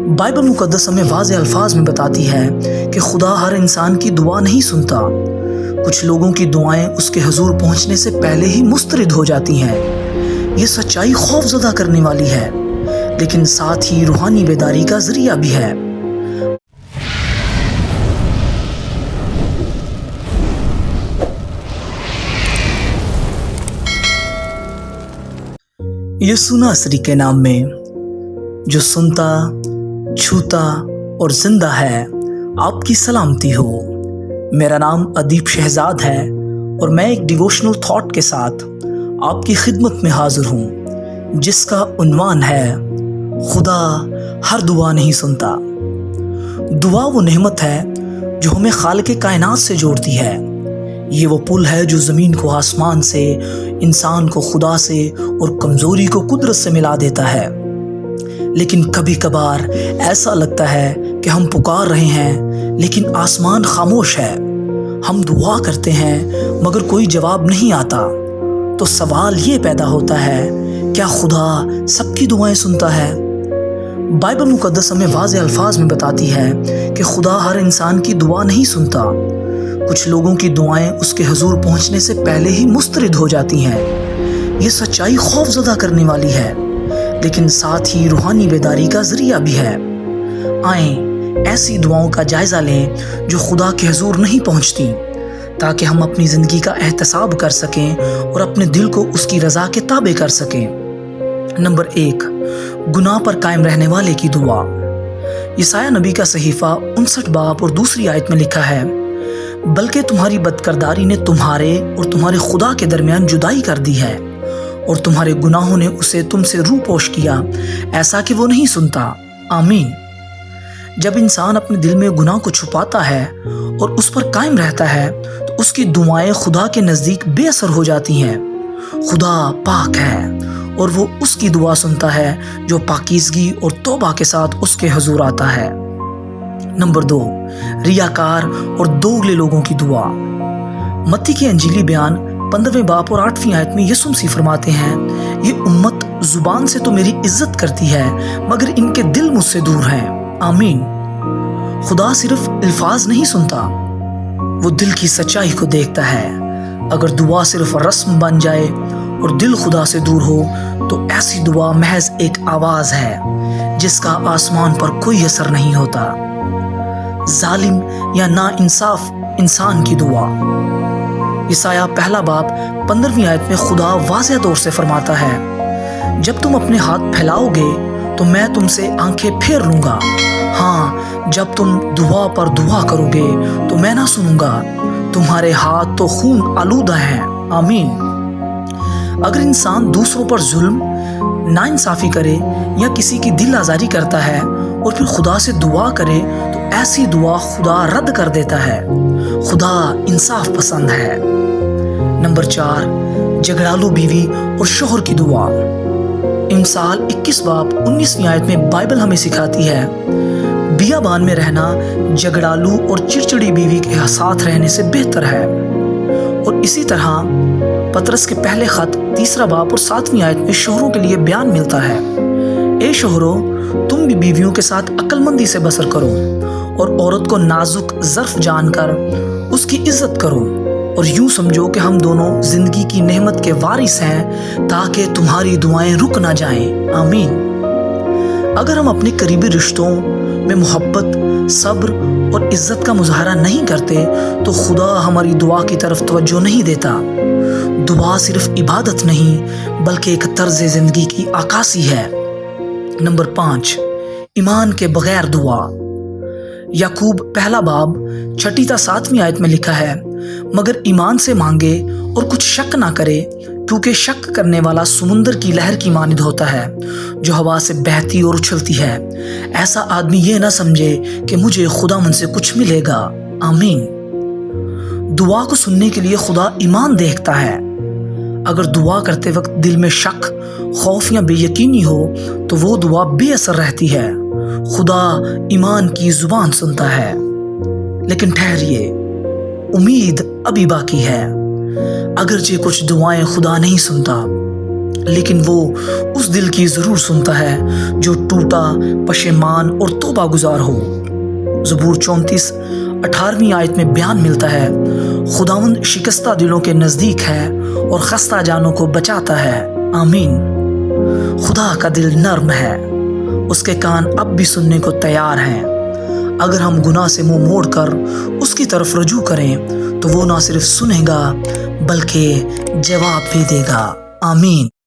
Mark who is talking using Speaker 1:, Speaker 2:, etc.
Speaker 1: Bible مقدس ہمیں واضح الفاظ میں بتاتی ہے کہ خدا ہر انسان کی دعا نہیں سنتا۔ کچھ لوگوں کی دعائیں اس کے حضور پہنچنے سے پہلے ہی مسترد ہو جاتی ہیں۔ یہ سچائی خوف زدہ کرنے والی ہے، لیکن ساتھ ہی روحانی بیداری کا ذریعہ بھی ہے۔ یسوع ناصری کے نام میں، جو سنتا، چھوتا اور زندہ ہے، آپ کی سلامتی ہو۔ میرا نام ادیب شہزاد ہے اور میں ایک ڈیووشنل تھاٹ کے ساتھ آپ کی خدمت میں حاضر ہوں، جس کا عنوان ہے خدا ہر دعا نہیں سنتا۔ دعا وہ نعمت ہے جو ہمیں خالق کائنات سے جوڑتی ہے۔ یہ وہ پل ہے جو زمین کو آسمان سے، انسان کو خدا سے اور کمزوری کو قدرت سے ملا دیتا ہے۔ لیکن کبھی کبھار ایسا لگتا ہے کہ ہم پکار رہے ہیں لیکن آسمان خاموش ہے۔ ہم دعا کرتے ہیں مگر کوئی جواب نہیں آتا۔ تو سوال یہ پیدا ہوتا ہے، کیا خدا سب کی دعائیں سنتا ہے؟ بائبل مقدس ہمیں واضح الفاظ میں بتاتی ہے کہ خدا ہر انسان کی دعا نہیں سنتا۔ کچھ لوگوں کی دعائیں اس کے حضور پہنچنے سے پہلے ہی مسترد ہو جاتی ہیں۔ یہ سچائی خوف زدہ کرنے والی ہے، لیکن ساتھ ہی روحانی بیداری کا ذریعہ بھی ہے۔ آئیں ایسی دعاؤں کا جائزہ لیں جو خدا کے حضور نہیں پہنچتی، تاکہ ہم اپنی زندگی کا احتساب کر سکیں اور اپنے دل کو اس کی رضا کے تابع کر سکیں۔ نمبر 1، گناہ پر قائم رہنے والے کی دعا۔ یسایہ نبی کا صحیفہ 59 باب اور 2 آیت میں لکھا ہے، بلکہ تمہاری بدکرداری نے تمہارے اور تمہارے خدا کے درمیان جدائی کر دی ہے، اور تمہارے گناہوں نے اسے تم سے روپوش کیا، ایسا کہ وہ نہیں سنتا۔ آمین۔ جب انسان اپنے دل میں گناہ کو چھپاتا ہے اور اس پر قائم رہتا ہے تو اس کی دعائیں خدا کے نزدیک بے اثر ہو جاتی ہیں۔ خدا پاک ہے اور وہ اس کی دعا سنتا ہے جو پاکیزگی اور توبہ کے ساتھ اس کے حضور آتا ہے۔ نمبر 2، ریاکار اور دوغلے لوگوں کی دعا۔ متی کی انجیلی بیان 15 باب اور 8 آیت میں یسوع مسیح فرماتے ہیں، یہ امت زبان سے تو میری عزت کرتی ہے مگر ان کے دل مجھ سے دور ہیں۔ آمین۔ خدا صرف الفاظ نہیں سنتا، وہ دل کی سچائی کو دیکھتا ہے۔ اگر دعا صرف رسم بن جائے اور دل خدا سے دور ہو تو ایسی دعا محض ایک آواز ہے جس کا آسمان پر کوئی اثر نہیں ہوتا۔ ظالم یا نا انصاف انسان کی دعا۔ یسایہ 1 باب 15 آیت میں خدا واضح طور سے فرماتا ہے، جب تم اپنے ہاتھ پھیلاؤ گے تو میں تم سے آنکھیں پھیر لوں گا۔ ہاں، جب تم دعا پر دعا کرو گے تو میں نہ سنوں گا، تمہارے ہاتھ تو خون آلودہ ہیں۔ آمین۔ اگر انسان دوسروں پر ظلم، ناانصافی کرے یا کسی کی دل آزاری کرتا ہے اور پھر خدا سے دعا کرے تو ایسی دعا خدا رد کر دیتا ہے۔ خدا انصاف پسند ہے۔ نمبر 4، جھگڑالو بیوی اور شوہر کی دعا۔ امثال 21 باب 19 آیت میں بائبل ہمیں سکھاتی ہے، بیابان میں رہنا جھگڑالو اور چڑچڑی بیوی کے ساتھ رہنے سے بہتر ہے۔ اور اسی طرح پطرس کے پہلے خط 3 باب اور 7 آیت میں شوہروں کے لیے بیان ملتا ہے، اے شوہرو، تم بھی بیویوں کے ساتھ عقل مندی سے بسر کرو اور عورت کو نازک ظرف جان کر اس کی عزت کرو، اور یوں سمجھو کہ ہم دونوں زندگی کی نعمت کے وارث ہیں تاکہ تمہاری دعائیں رک نہ جائیں۔ آمین۔ اگر ہم اپنے قریبی رشتوں میں محبت، صبر اور عزت کا مظاہرہ نہیں کرتے تو خدا ہماری دعا کی طرف توجہ نہیں دیتا۔ دعا صرف عبادت نہیں بلکہ ایک طرز زندگی کی عکاسی ہے۔ نمبر 5، ایمان کے بغیر دعا۔ یعقوب 1 باب 6 تا 7 آیت میں لکھا ہے، مگر ایمان سے مانگے اور کچھ شک نہ کرے، کیونکہ شک کرنے والا سمندر کی لہر کی مانند ہوتا ہے جو ہوا سے بہتی اور اچھلتی ہے۔ ایسا آدمی یہ نہ سمجھے کہ مجھے خدا من سے کچھ ملے گا۔ آمین۔ دعا کو سننے کے لیے خدا ایمان دیکھتا ہے۔ اگر دعا کرتے وقت دل میں شک، خوف یا بے یقینی ہو تو وہ دعا بے اثر رہتی ہے۔ خدا ایمان کی زبان سنتا ہے، لیکن ٹھہریے، امید ابھی باقی ہے۔ اگرچہ کچھ دعائیں خدا نہیں سنتا، لیکن وہ اس دل کی ضرور سنتا ہے جو ٹوٹا، پشیمان اور توبہ گزار ہو۔ زبور 34:18 آیت میں بیان ملتا ہے، خداوند شکستہ دلوں کے نزدیک ہے اور خستہ جانوں کو بچاتا ہے۔ آمین۔ خدا کا دل نرم ہے، اس کے کان اب بھی سننے کو تیار ہیں۔ اگر ہم گناہ سے منہ موڑ کر اس کی طرف رجوع کریں تو وہ نہ صرف سنے گا بلکہ جواب بھی دے گا۔ آمین۔